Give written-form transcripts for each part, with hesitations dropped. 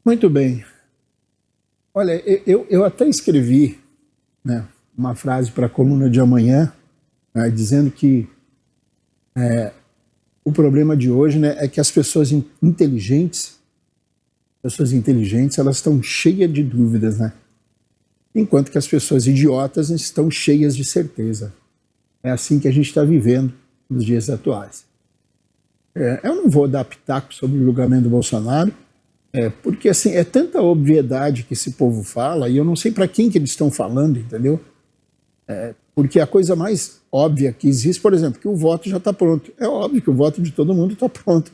Muito bem. Olha, eu até escrevi, né, uma frase para a coluna de amanhã, né, dizendo que o problema de hoje, né, é que as pessoas inteligentes, elas estão cheias de dúvidas, né? Enquanto que as pessoas idiotas estão cheias de certeza. É assim que a gente está vivendo nos dias atuais. Eu não vou dar pitaco sobre o julgamento do Bolsonaro, porque assim, é tanta obviedade que esse povo fala, e eu não sei para quem que eles estão falando, entendeu? Porque a coisa mais óbvia que existe, por exemplo, que o voto já está pronto. É óbvio que o voto de todo mundo está pronto.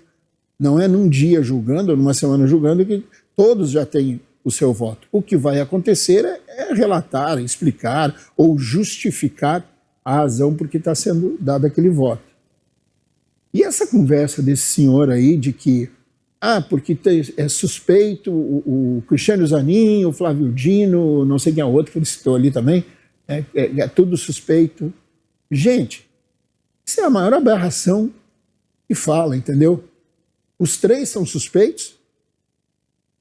Não é num dia julgando, ou numa semana julgando, que todos já têm o seu voto. O que vai acontecer é relatar, explicar ou justificar a razão por que está sendo dado aquele voto. E essa conversa desse senhor aí de que, porque é suspeito o Cristiano Zanin, o Flávio Dino, não sei quem é o outro que ele citou ali também, é tudo suspeito. Gente, isso é a maior aberração que fala, entendeu? Os três são suspeitos,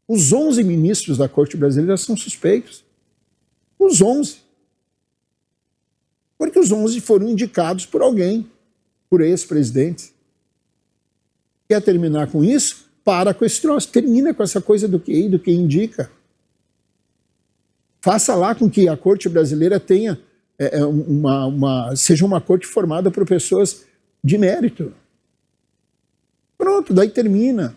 os 11 ministros da Corte Brasileira são suspeitos. Os 11. Porque os 11 foram indicados por alguém, por ex-presidentes. Quer terminar com isso? Para com esse troço. Termina com essa coisa do que indica. Faça lá com que a Corte Brasileira tenha seja uma corte formada por pessoas de mérito. Pronto, daí termina.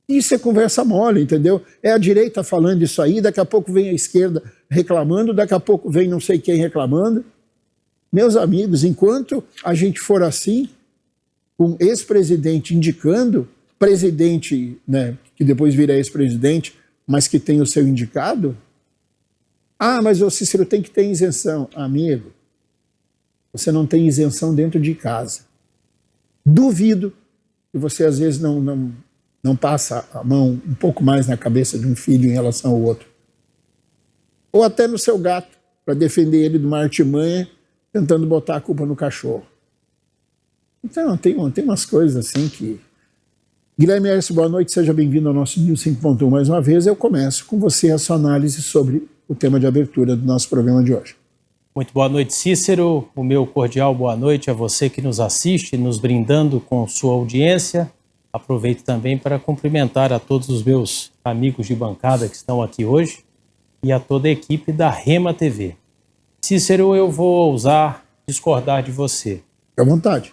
Isso é conversa mole, entendeu? É a direita falando isso aí, daqui a pouco vem a esquerda reclamando, daqui a pouco vem não sei quem reclamando. Meus amigos, enquanto a gente for assim, com ex-presidente indicando, presidente, né, que depois vira ex-presidente, mas que tem o seu indicado, mas o Cícero tem que ter isenção. Amigo, você não tem isenção dentro de casa. Duvido que você às vezes não passa a mão um pouco mais na cabeça de um filho em relação ao outro. Ou até no seu gato, para defender ele de uma artimanha, tentando botar a culpa no cachorro. Então, tem umas coisas assim que... Guilherme Erso, boa noite, seja bem-vindo ao nosso News 5.1 mais uma vez. Eu começo com você a sua análise sobre o tema de abertura do nosso programa de hoje. Muito boa noite, Cícero. O meu cordial boa noite a você que nos assiste, nos brindando com sua audiência. Aproveito também para cumprimentar a todos os meus amigos de bancada que estão aqui hoje e a toda a equipe da Rema TV. Cícero, eu vou ousar discordar de você. Fique à vontade.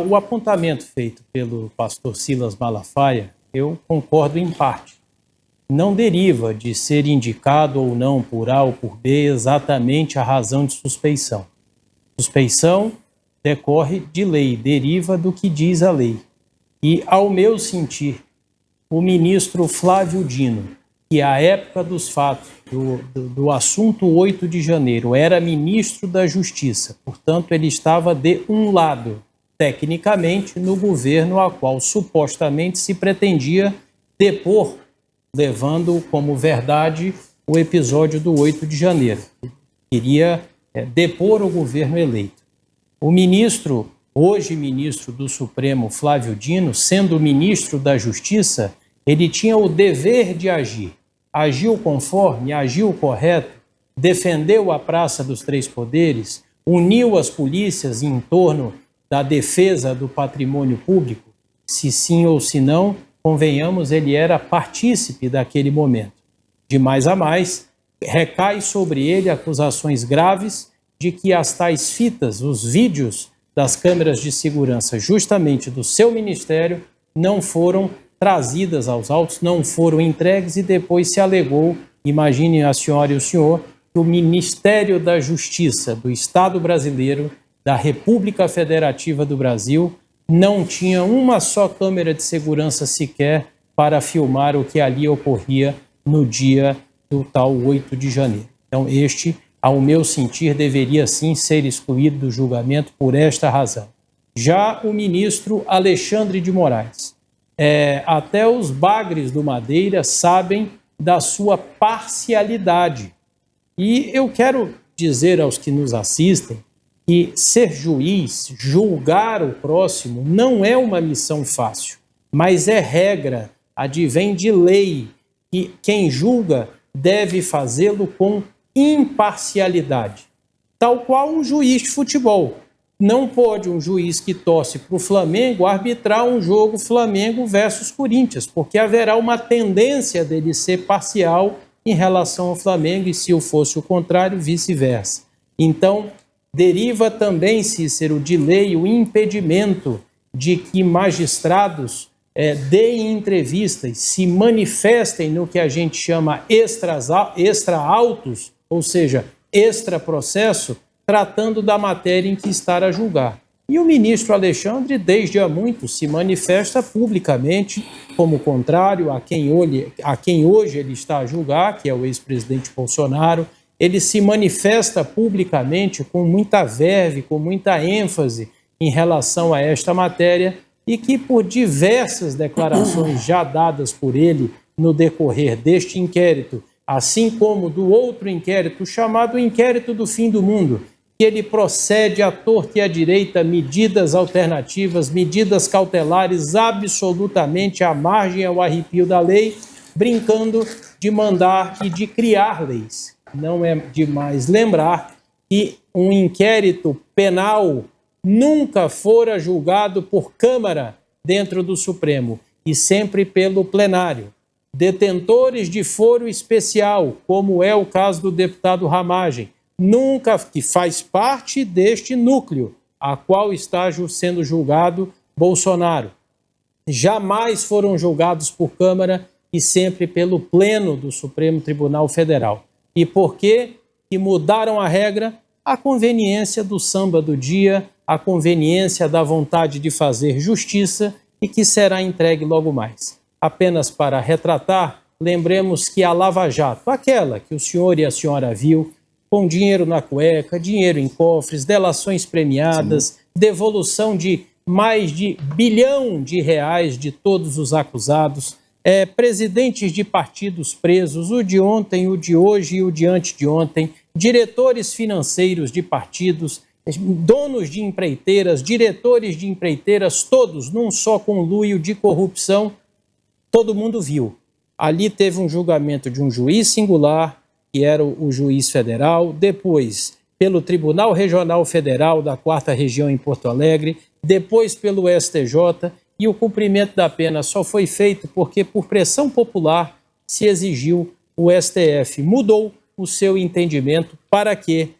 O apontamento feito pelo pastor Silas Malafaia, eu concordo em parte. Não deriva de ser indicado ou não por A ou por B exatamente a razão de suspeição. Suspeição decorre de lei, deriva do que diz a lei. E, ao meu sentir, o ministro Flávio Dino, que à época dos fatos, do assunto 8 de janeiro, era ministro da Justiça, portanto, ele estava de um lado, tecnicamente, no governo a qual supostamente se pretendia depor, levando como verdade o episódio do 8 de janeiro. Queria depor o governo eleito. O ministro, hoje ministro do Supremo, Flávio Dino, sendo ministro da Justiça, ele tinha o dever de agir. Agiu conforme, agiu correto, defendeu a Praça dos Três Poderes, uniu as polícias em torno da defesa do patrimônio público? Se sim ou se não, convenhamos, ele era partícipe daquele momento. De mais a mais, recai sobre ele acusações graves de que as tais fitas, os vídeos das câmeras de segurança justamente do seu ministério, não foram trazidas aos autos, não foram entregues e depois se alegou, imagine a senhora e o senhor, que o Ministério da Justiça do Estado brasileiro, da República Federativa do Brasil, não tinha uma só câmera de segurança sequer para filmar o que ali ocorria no dia do tal 8 de janeiro. Então este, ao meu sentir, deveria sim ser excluído do julgamento por esta razão. Já o ministro Alexandre de Moraes, até os bagres do Madeira sabem da sua parcialidade. E eu quero dizer aos que nos assistem que ser juiz, julgar o próximo, não é uma missão fácil, mas é regra, advém de lei, que quem julga deve fazê-lo com imparcialidade, tal qual um juiz de futebol. Não pode um juiz que torce para o Flamengo arbitrar um jogo Flamengo versus Corinthians, porque haverá uma tendência dele ser parcial em relação ao Flamengo e, se fosse o contrário, vice-versa. Então, deriva também, Cícero, de lei o impedimento de que magistrados deem entrevistas, se manifestem no que a gente chama extra-autos, ou seja, extra-processo, tratando da matéria em que está a julgar. E o ministro Alexandre, desde há muito, se manifesta publicamente como contrário a quem hoje ele está a julgar, que é o ex-presidente Bolsonaro. Ele se manifesta publicamente com muita verve, com muita ênfase em relação a esta matéria, e que, por diversas declarações já dadas por ele no decorrer deste inquérito, assim como do outro inquérito, chamado Inquérito do Fim do Mundo, que ele procede à torta e à direita, medidas alternativas, medidas cautelares absolutamente à margem ao arrepio da lei, brincando de mandar e de criar leis. Não é demais lembrar que um inquérito penal nunca fora julgado por Câmara dentro do Supremo, e sempre pelo plenário. Detentores de foro especial, como é o caso do deputado Ramagem, que faz parte deste núcleo, a qual está sendo julgado Bolsonaro. Jamais foram julgados por Câmara e sempre pelo Pleno do Supremo Tribunal Federal. E por que mudaram a regra? A conveniência do samba do dia, a conveniência da vontade de fazer justiça, e que será entregue logo mais. Apenas para retratar, lembremos que a Lava Jato, aquela que o senhor e a senhora viu, com dinheiro na cueca, dinheiro em cofres, delações premiadas, devolução de mais de R$ 1 bilhão de todos os acusados, presidentes de partidos presos, o de ontem, o de hoje e o de antes de ontem, diretores financeiros de partidos, donos de empreiteiras, diretores de empreiteiras, todos num só conluio de corrupção, todo mundo viu. Ali teve um julgamento de um juiz singular, que era o juiz federal, depois pelo Tribunal Regional Federal da 4ª Região em Porto Alegre, depois pelo STJ, e o cumprimento da pena só foi feito porque, por pressão popular, se exigiu, o STF mudou o seu entendimento para que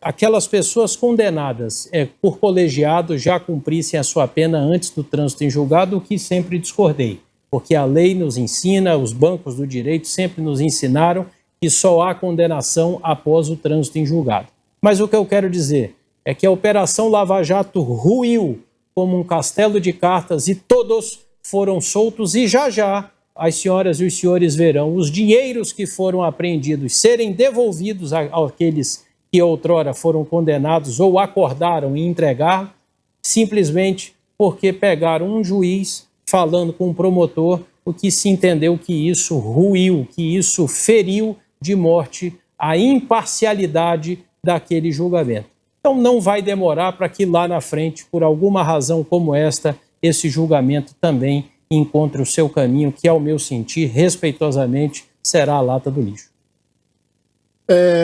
aquelas pessoas condenadas por colegiado já cumprissem a sua pena antes do trânsito em julgado, o que sempre discordei, porque a lei nos ensina, os bancos do direito sempre nos ensinaram que só há condenação após o trânsito em julgado. Mas o que eu quero dizer é que a Operação Lava Jato ruiu como um castelo de cartas e todos foram soltos, e já as senhoras e os senhores verão os dinheiros que foram apreendidos serem devolvidos àqueles que outrora foram condenados ou acordaram em entregar, simplesmente porque pegaram um juiz falando com um promotor, o que se entendeu que isso ruiu, que isso feriu de morte a imparcialidade daquele julgamento. Então não vai demorar para que lá na frente, por alguma razão como esta, esse julgamento também encontre o seu caminho, que, ao meu sentir, respeitosamente, será a lata do lixo.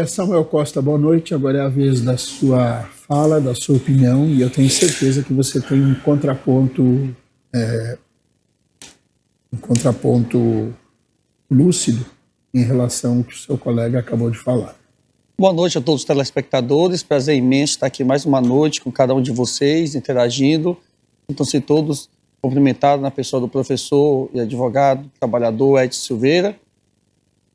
Samuel Costa, boa noite. Agora é a vez da sua fala, da sua opinião, e eu tenho certeza que você tem um contraponto lúcido em relação ao que o seu colega acabou de falar. Boa noite a todos os telespectadores, prazer imenso estar aqui mais uma noite com cada um de vocês, interagindo. Então-se todos cumprimentados na pessoa do professor e advogado, trabalhador Edson Silveira.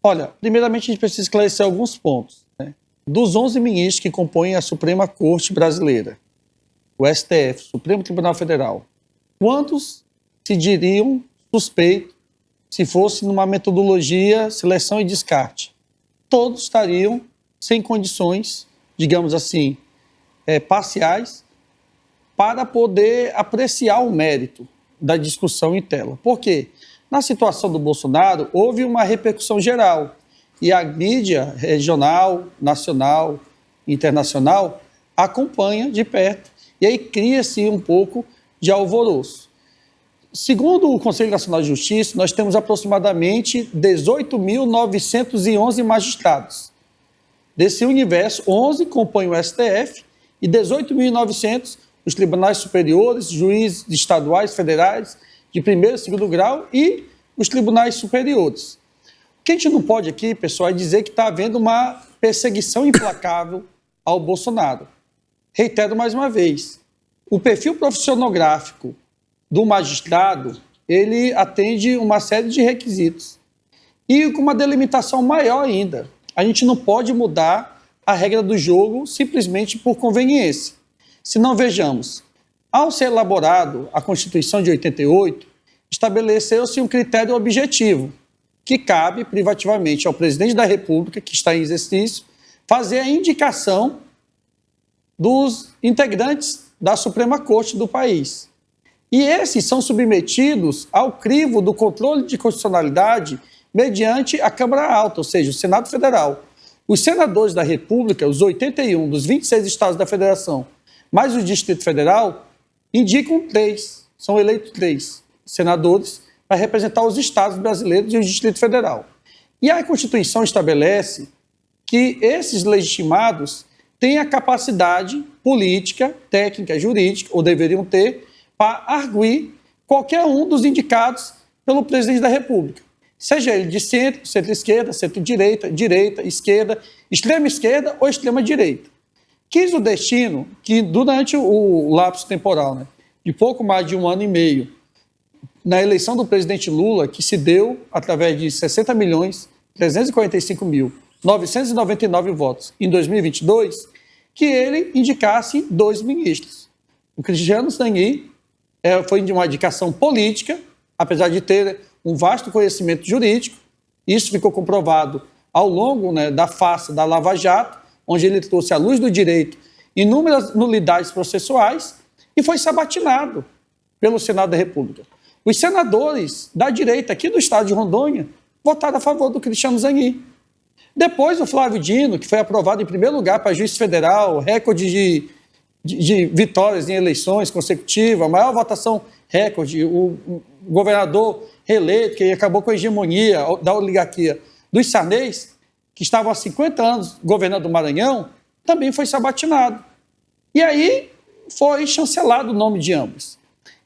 Olha, primeiramente a gente precisa esclarecer alguns pontos, né? Dos 11 ministros que compõem a Suprema Corte Brasileira, o STF, Supremo Tribunal Federal, quantos se diriam suspeitos se fosse numa metodologia seleção e descarte? Todos estariam sem condições, digamos assim, parciais, para poder apreciar o mérito da discussão em tela. Por quê? Na situação do Bolsonaro, houve uma repercussão geral, e a mídia regional, nacional, internacional acompanha de perto, e aí cria-se um pouco de alvoroço. segundo o Conselho Nacional de Justiça, nós temos aproximadamente 18.911 magistrados. Desse universo, 11 compõem o STF e 18.900 os tribunais superiores, juízes estaduais, federais, de primeiro e segundo grau e os tribunais superiores. O que a gente não pode aqui, pessoal, é dizer que está havendo uma perseguição implacável ao Bolsonaro. Reitero mais uma vez, o perfil profissionográfico do magistrado, ele atende uma série de requisitos. E com uma delimitação maior ainda. A gente não pode mudar a regra do jogo simplesmente por conveniência. Se não, vejamos, ao ser elaborado a Constituição de 88, estabeleceu-se um critério objetivo, que cabe privativamente ao presidente da República, que está em exercício, fazer a indicação dos integrantes da Suprema Corte do país. E esses são submetidos ao crivo do controle de constitucionalidade mediante a Câmara Alta, ou seja, o Senado Federal. Os senadores da República, os 81 dos 26 estados da Federação, mais o Distrito Federal, indicam 3, são eleitos 3 senadores para representar os estados brasileiros e o Distrito Federal. E a Constituição estabelece que esses legitimados têm a capacidade política, técnica, jurídica, ou deveriam ter, para arguir qualquer um dos indicados pelo presidente da República. Seja ele de centro, centro-esquerda, centro-direita, direita, esquerda, extrema-esquerda ou extrema-direita. Quis o destino que, durante o lapso temporal, de pouco mais de 1 ano e meio, na eleição do presidente Lula, que se deu através de 60.345.999 votos em 2022, que ele indicasse 2 ministros. O Cristiano Zanin foi de uma indicação política, apesar de ter um vasto conhecimento jurídico. Isso ficou comprovado ao longo da farsa da Lava Jato, onde ele trouxe à luz do direito inúmeras nulidades processuais e foi sabatinado pelo Senado da República. Os senadores da direita aqui do estado de Rondônia votaram a favor do Cristiano Zanin. Depois o Flávio Dino, que foi aprovado em primeiro lugar para juiz federal, recorde de vitórias em eleições consecutivas, a maior votação recorde, o governador reeleito, que acabou com a hegemonia da oligarquia dos Sarnês, que estavam há 50 anos governando o Maranhão, também foi sabatinado. E aí foi chancelado o nome de ambos.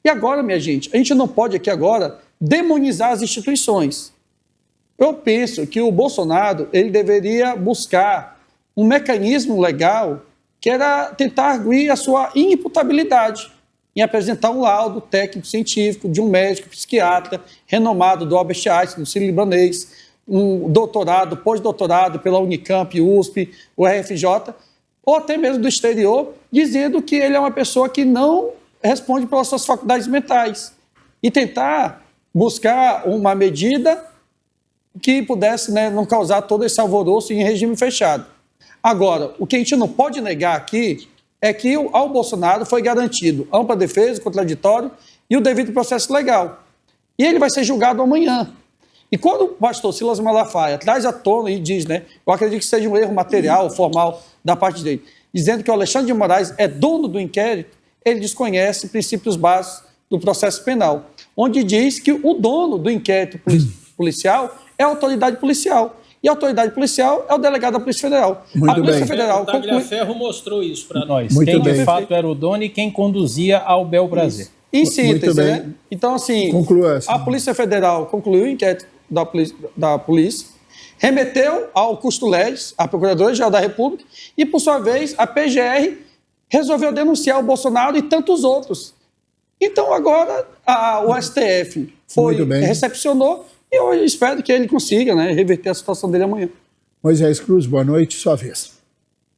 E agora, minha gente, a gente não pode aqui agora demonizar as instituições. Eu penso que o Bolsonaro ele deveria buscar um mecanismo legal que era tentar arguir a sua inimputabilidade em apresentar um laudo técnico-científico de um médico psiquiatra renomado do Albert Einstein, do Sírio-Libanês, um doutorado, pós-doutorado pela Unicamp, USP, o RFJ, ou até mesmo do exterior, dizendo que ele é uma pessoa que não responde pelas suas faculdades mentais e tentar buscar uma medida que pudesse não causar todo esse alvoroço em regime fechado. Agora, o que a gente não pode negar aqui é que ao Bolsonaro foi garantido ampla defesa, contraditório e o devido processo legal. E ele vai ser julgado amanhã. E quando o pastor Silas Malafaia traz à tona e diz, eu acredito que seja um erro material, formal da parte dele, dizendo que o Alexandre de Moraes é dono do inquérito, ele desconhece princípios básicos do processo penal, onde diz que o dono do inquérito policial é a autoridade policial. E a autoridade policial é o delegado da Polícia Federal. Muito a Polícia bem. Federal O Tagliaferro mostrou isso para nós. Muito Quem bem. de fato era o dono e quem conduzia ao bel prazer. Em síntese, Muito bem. Então, assim, Conclua. a Polícia Federal concluiu o inquérito da polícia, remeteu ao Custo-Ledes, a Procuradoria-Geral da República, e, por sua vez, a PGR resolveu denunciar o Bolsonaro e tantos outros. Então, agora, o STF recepcionou e eu espero que ele consiga reverter a situação dele amanhã. Moisés Cruz, boa noite, sua vez.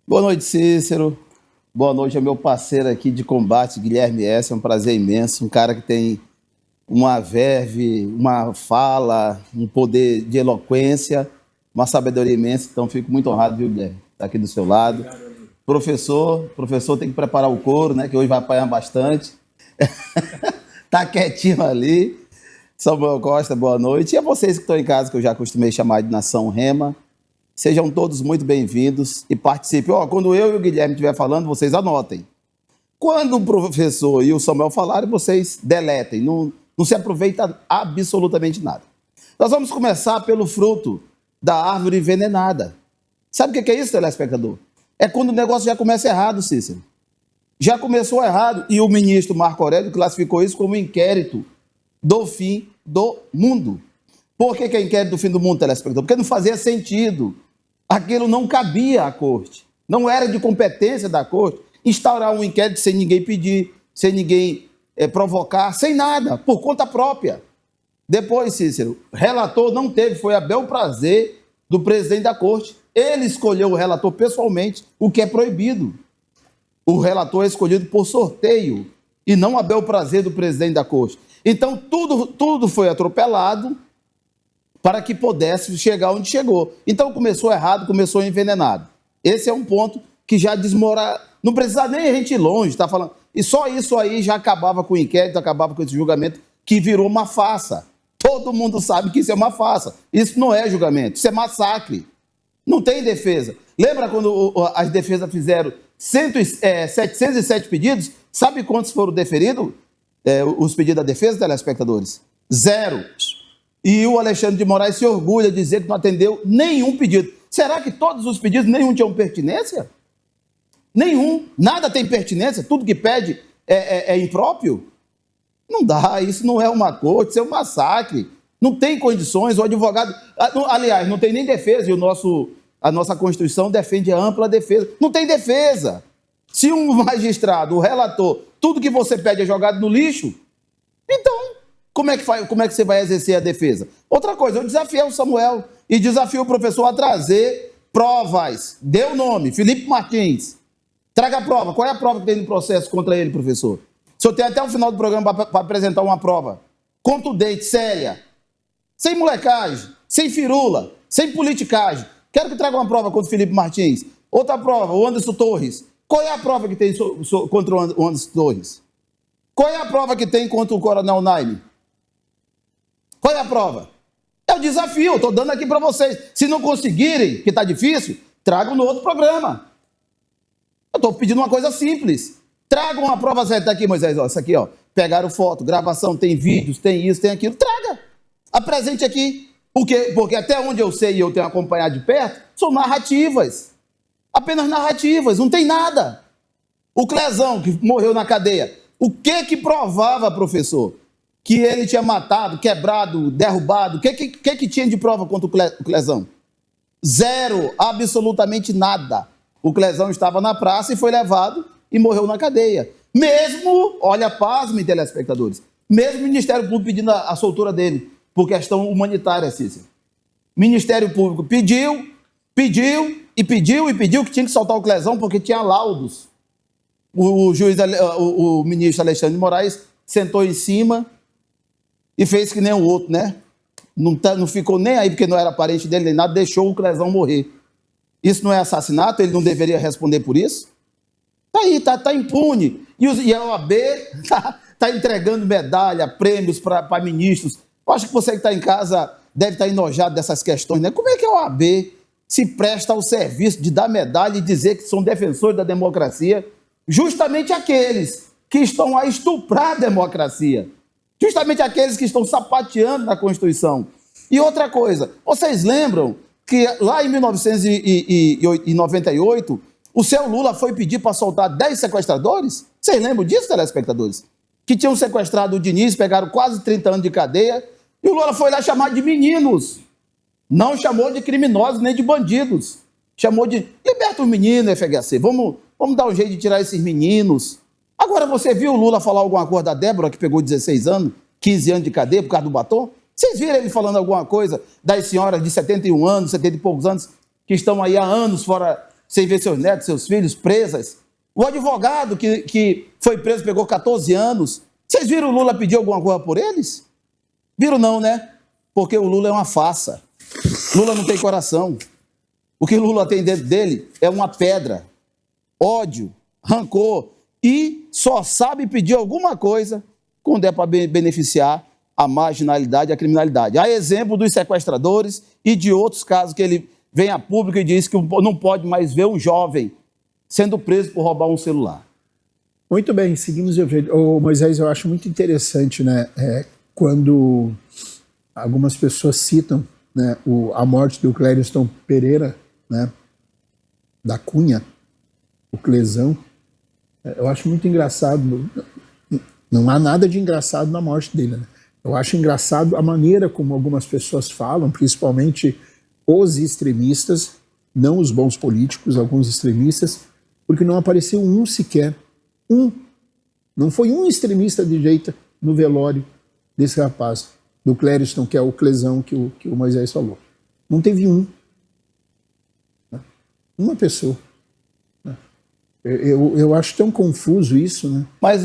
Boa noite, Cícero. Boa noite ao meu parceiro aqui de combate, Guilherme S. É um prazer imenso. Um cara que tem uma verve, uma fala, um poder de eloquência, uma sabedoria imensa. Então, fico muito honrado, viu, Guilherme? Estar aqui do seu lado. Professor tem que preparar o couro, que hoje vai apanhar bastante. Tá quietinho ali. Samuel Costa, boa noite. E a vocês que estão em casa, que eu já acostumei chamar de Nação Rema, sejam todos muito bem-vindos e participem. Quando eu e o Guilherme estiver falando, vocês anotem. Quando o professor e o Samuel falarem, vocês deletem, não Não se aproveita absolutamente nada. Nós vamos começar pelo fruto da árvore envenenada. Sabe o que é isso, telespectador? É quando o negócio já começa errado, Cícero. Já começou errado e o ministro Marco Aurélio classificou isso como inquérito do fim do mundo. Por que é inquérito do fim do mundo, telespectador? Porque não fazia sentido. Aquilo não cabia à corte. Não era de competência da corte instaurar um inquérito sem ninguém pedir, sem ninguém provocar, sem nada, por conta própria. Depois, Cícero, relator não teve, foi a bel prazer do presidente da corte. Ele escolheu o relator pessoalmente, o que é proibido. O relator é escolhido por sorteio e não a bel prazer do presidente da corte. Então, tudo foi atropelado para que pudesse chegar onde chegou. Então, começou errado, começou envenenado. Esse é um ponto que já desmora. Não precisa nem a gente ir longe, está falando. E só isso aí já acabava com o inquérito, acabava com esse julgamento, que virou uma farsa. Todo mundo sabe que isso é uma farsa. Isso não é julgamento, isso é massacre. Não tem defesa. Lembra quando as defesas fizeram 707 pedidos? Sabe quantos foram deferidos? Os pedidos da defesa, telespectadores? 0. E o Alexandre de Moraes se orgulha de dizer que não atendeu nenhum pedido. Será que todos os pedidos, nenhum tinham pertinência? Nenhum. Nada tem pertinência? Tudo que pede é impróprio? Não dá, isso não é uma corte, isso é um massacre. Não tem condições, o advogado... Aliás, não tem nem defesa, e a nossa Constituição defende a ampla defesa. Não tem defesa. Se um magistrado, o relator, tudo que você pede é jogado no lixo, então, como é que você vai exercer a defesa? Outra coisa, eu desafiei o Samuel e desafio o professor a trazer provas. Dê o nome, Felipe Martins. Traga a prova. Qual é a prova que tem no processo contra ele, professor? O senhor tem até o final do programa para apresentar uma prova contundente, séria, sem molecagem, sem firula, sem politicagem. Quero que traga uma prova contra o Felipe Martins. Outra prova, o Anderson Torres. Qual é a prova que tem contra o Anderson Torres? Qual é a prova que tem contra o Coronel Naime? Qual é a prova? É o desafio, estou dando aqui para vocês. Se não conseguirem, que está difícil, tragam no outro programa. Eu estou pedindo uma coisa simples. Tragam uma prova certa aqui, Moisés. Ó, essa aqui, ó. Pegaram foto, gravação, tem vídeos, tem isso, tem aquilo. Traga. Apresente aqui. Porque até onde eu sei e eu tenho acompanhado de perto, são narrativas. Apenas narrativas, não tem nada. O Clezão, que morreu na cadeia, o que provava, professor? Que ele tinha matado, quebrado, derrubado. O que tinha de prova contra o Clezão? 0, absolutamente nada. O Clezão estava na praça e foi levado e morreu na cadeia. Mesmo, olha, pasmem, telespectadores, mesmo o Ministério Público pedindo a soltura dele, por questão humanitária, Cícero. Ministério Público pediu que tinha que soltar o Clezão porque tinha laudos. O ministro Alexandre de Moraes sentou em cima e fez que nem o outro, né? Não ficou nem aí porque não era parente dele nem nada, deixou o Clezão morrer. Isso não é assassinato? Ele não deveria responder por isso? Está aí, tá impune. E a OAB tá entregando medalha, prêmios para ministros. Eu acho que você que está em casa deve estar enojado dessas questões, né? Como é que a OAB se presta ao serviço de dar medalha e dizer que são defensores da democracia? Justamente aqueles que estão a estuprar a democracia. Justamente aqueles que estão sapateando na Constituição. E outra coisa, vocês lembram que lá em 1998, o seu Lula foi pedir para soltar 10 sequestradores? Vocês lembram disso, telespectadores? Que tinham sequestrado o Diniz, pegaram quase 30 anos de cadeia, e o Lula foi lá chamar de meninos. Não chamou de criminosos nem de bandidos. Chamou de... Liberta os meninos, FHC. Vamos dar um jeito de tirar esses meninos. Agora, você viu o Lula falar alguma coisa da Débora, que pegou 16 anos, 15 anos de cadeia por causa do batom? Vocês viram ele falando alguma coisa das senhoras de 71 anos, 70 e poucos anos, que estão aí há anos fora, sem ver seus netos, seus filhos, presas? O advogado que foi preso, pegou 14 anos. Vocês viram o Lula pedir alguma coisa por eles? Viram não, né? Porque o Lula é uma farsa. Lula não tem coração. O que Lula tem dentro dele é uma pedra, ódio, rancor, e só sabe pedir alguma coisa quando é para beneficiar a marginalidade e a criminalidade. Há exemplo dos sequestradores e de outros casos que ele vem a público e diz que não pode mais ver um jovem sendo preso por roubar um celular. Muito bem, seguimos. Moisés, eu acho muito interessante, né? quando algumas pessoas citam, né, a morte do Clériston Pereira, né, da Cunha, o Clesão, eu acho muito engraçado. Não há nada de engraçado na morte dele, né? Eu acho engraçado a maneira como algumas pessoas falam, principalmente os extremistas, não os bons políticos, alguns extremistas, porque não apareceu um sequer, não foi um extremista de direita no velório desse rapaz, do Clériston, que é o Clesão que o Moisés falou. Não teve um. Né? Uma pessoa. Né? Eu acho tão confuso isso, né? Mas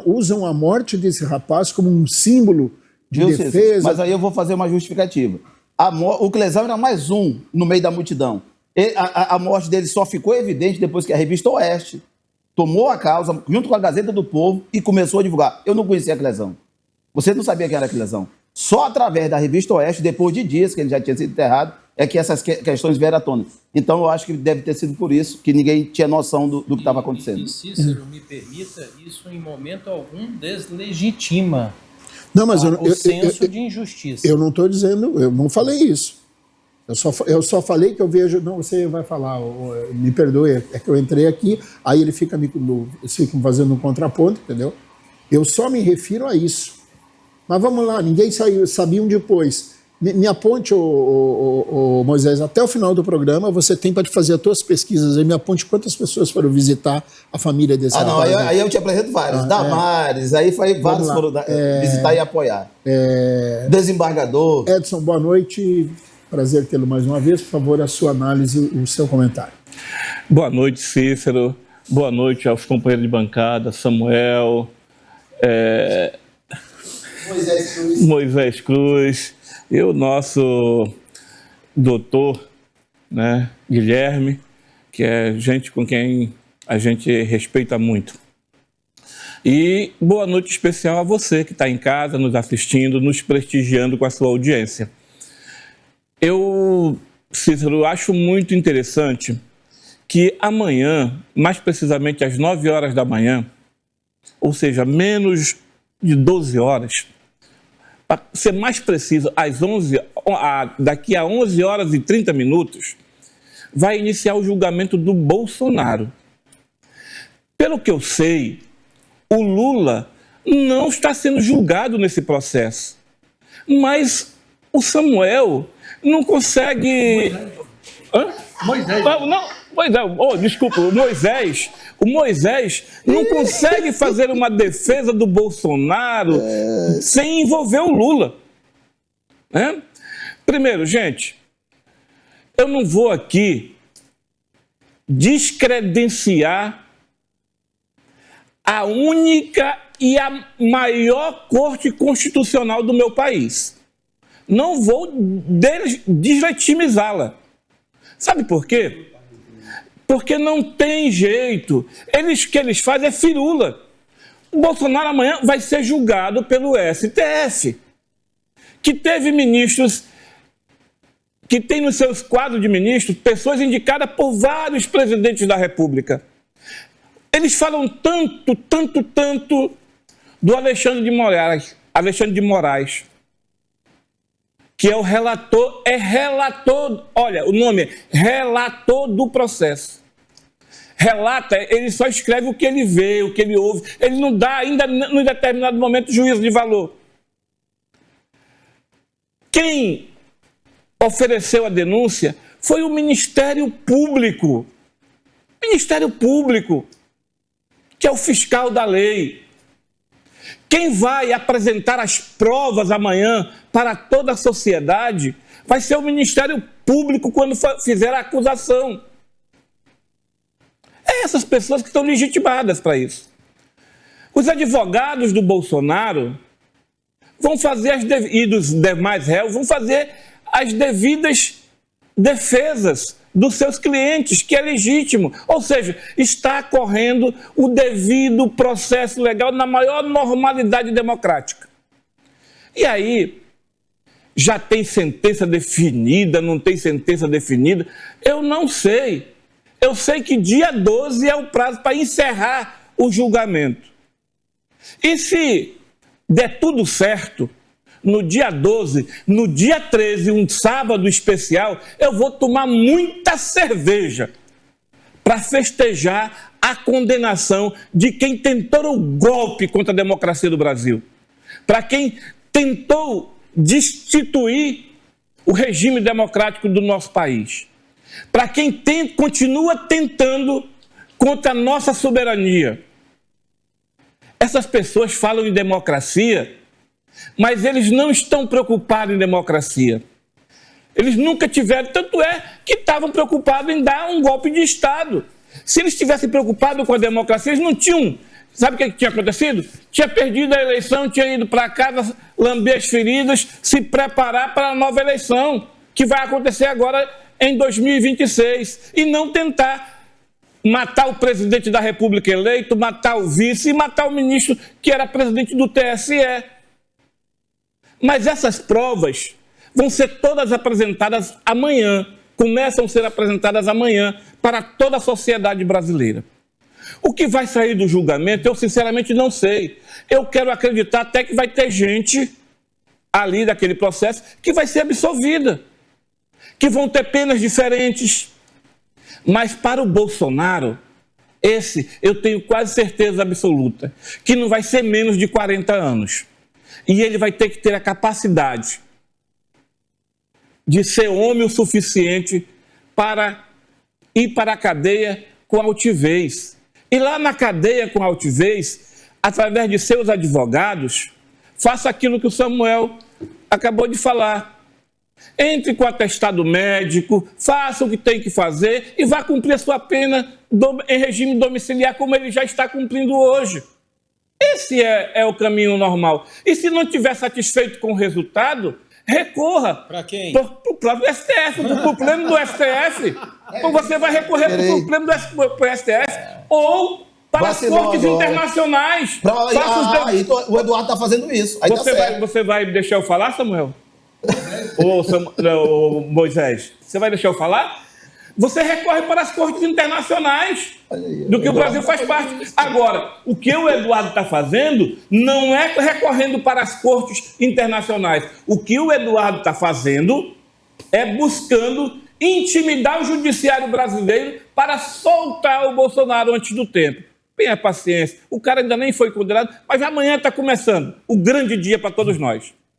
usam a morte desse rapaz como um símbolo de defesa. Mas aí eu vou fazer uma justificativa. O Clesão era mais um no meio da multidão. A morte dele só ficou evidente depois que a revista Oeste tomou a causa, junto com a Gazeta do Povo, e começou a divulgar. Eu não conhecia a Clesão. Você não sabia quem era a Clesão. Só através da revista Oeste, depois de dias que ele já tinha sido enterrado, é que essas questões vieram à tona. Então eu acho que deve ter sido por isso que ninguém tinha noção do que estava acontecendo. E Cícero, me permita, isso em momento algum deslegitima o senso de injustiça. Eu não estou dizendo, eu não falei isso. Eu só falei que eu vejo... Não, você vai falar, me perdoe, é que eu entrei aqui, aí ele fica me fazendo um contraponto, entendeu? Eu só me refiro a isso. Mas vamos lá, ninguém sabia depois. Me aponte, Moisés, até o final do programa, você tem para fazer as suas pesquisas aí, me aponte quantas pessoas foram visitar a família desse rapaz. Não, aí eu te apresento vários. Damares, aí foi vários foram visitar e apoiar. Desembargador. Edson, boa noite. Prazer tê-lo mais uma vez. Por favor, a sua análise, o seu comentário. Boa noite, Cícero. Boa noite aos companheiros de bancada, Samuel, Moisés Cruz e o nosso doutor, né, Guilherme, que é gente com quem a gente respeita muito. E boa noite especial a você que está em casa, nos assistindo, nos prestigiando com a sua audiência. Eu, Cícero, acho muito interessante que amanhã, mais precisamente às 9 horas da manhã, ou seja, menos de 12 horas, para ser mais preciso, daqui a 11 horas e 30 minutos, vai iniciar o julgamento do Bolsonaro. Pelo que eu sei, o Lula não está sendo julgado nesse processo, mas o Samuel não consegue... Moisés. Desculpa, o Moisés não consegue fazer uma defesa do Bolsonaro sem envolver o Lula. Né? Primeiro, gente, eu não vou aqui descredenciar a única e a maior corte constitucional do meu país. Não vou deslegitimizá-la. Sabe por quê? Porque não tem jeito. O que eles fazem é firula. O Bolsonaro amanhã vai ser julgado pelo STF, que teve ministros, que tem nos seus quadros de ministros pessoas indicadas por vários presidentes da República. Eles falam tanto do Alexandre de Moraes, que é o relator, olha, o nome é relator do processo. Relata, ele só escreve o que ele vê, o que ele ouve, ele não dá ainda, em determinado momento, juízo de valor. Quem ofereceu a denúncia foi o Ministério Público. Ministério Público, que é o fiscal da lei. Quem vai apresentar as provas amanhã para toda a sociedade vai ser o Ministério Público quando fizer a acusação. É essas pessoas que estão legitimadas para isso. Os advogados do Bolsonaro vão fazer e dos demais réus vão fazer as devidas defesas dos seus clientes, que é legítimo. Ou seja, está correndo o devido processo legal na maior normalidade democrática. E aí, já tem sentença definida, não tem sentença definida? Eu não sei. Eu sei que dia 12 é o prazo para encerrar o julgamento. E se der tudo certo, no dia 12, no dia 13, um sábado especial, eu vou tomar muita cerveja para festejar a condenação de quem tentou o golpe contra a democracia do Brasil, para quem tentou destituir o regime democrático do nosso país, para quem continua tentando contra a nossa soberania. Essas pessoas falam em democracia, mas eles não estão preocupados em democracia. Eles nunca tiveram, tanto é que estavam preocupados em dar um golpe de Estado. Se eles estivessem preocupados com a democracia, eles não tinham. Sabe o que tinha acontecido? Tinha perdido a eleição, tinha ido para casa, lamber as feridas, se preparar para a nova eleição, que vai acontecer agora em 2026, e não tentar matar o presidente da República eleito, matar o vice e matar o ministro que era presidente do TSE. Mas essas provas vão ser todas apresentadas amanhã, começam a ser apresentadas amanhã para toda a sociedade brasileira. O que vai sair do julgamento, eu sinceramente não sei. Eu quero acreditar até que vai ter gente ali daquele processo que vai ser absolvida, que vão ter penas diferentes. Mas para o Bolsonaro, esse eu tenho quase certeza absoluta, que não vai ser menos de 40 anos. E ele vai ter que ter a capacidade de ser homem o suficiente para ir para a cadeia com altivez. E lá na cadeia com altivez, através de seus advogados, faça aquilo que o Samuel acabou de falar. Entre com o atestado médico, faça o que tem que fazer e vá cumprir a sua pena em regime domiciliar, como ele já está cumprindo hoje. Esse é o caminho normal. E se não estiver satisfeito com o resultado, recorra. Para quem? Para o próprio STF, para o pleno do STF. Ou você vai recorrer para o pleno do STF ou para as cortes internacionais. O Eduardo está fazendo isso. Aí você vai deixar eu falar, Samuel? Ô, Moisés, você vai deixar eu falar? Você recorre para as cortes internacionais, do que o Brasil faz parte. Agora, o que o Eduardo está fazendo não é recorrendo para as cortes internacionais. O que o Eduardo está fazendo é buscando intimidar o judiciário brasileiro para soltar o Bolsonaro antes do tempo. Tenha paciência, o cara ainda nem foi condenado, mas amanhã está começando o grande dia para todos nós.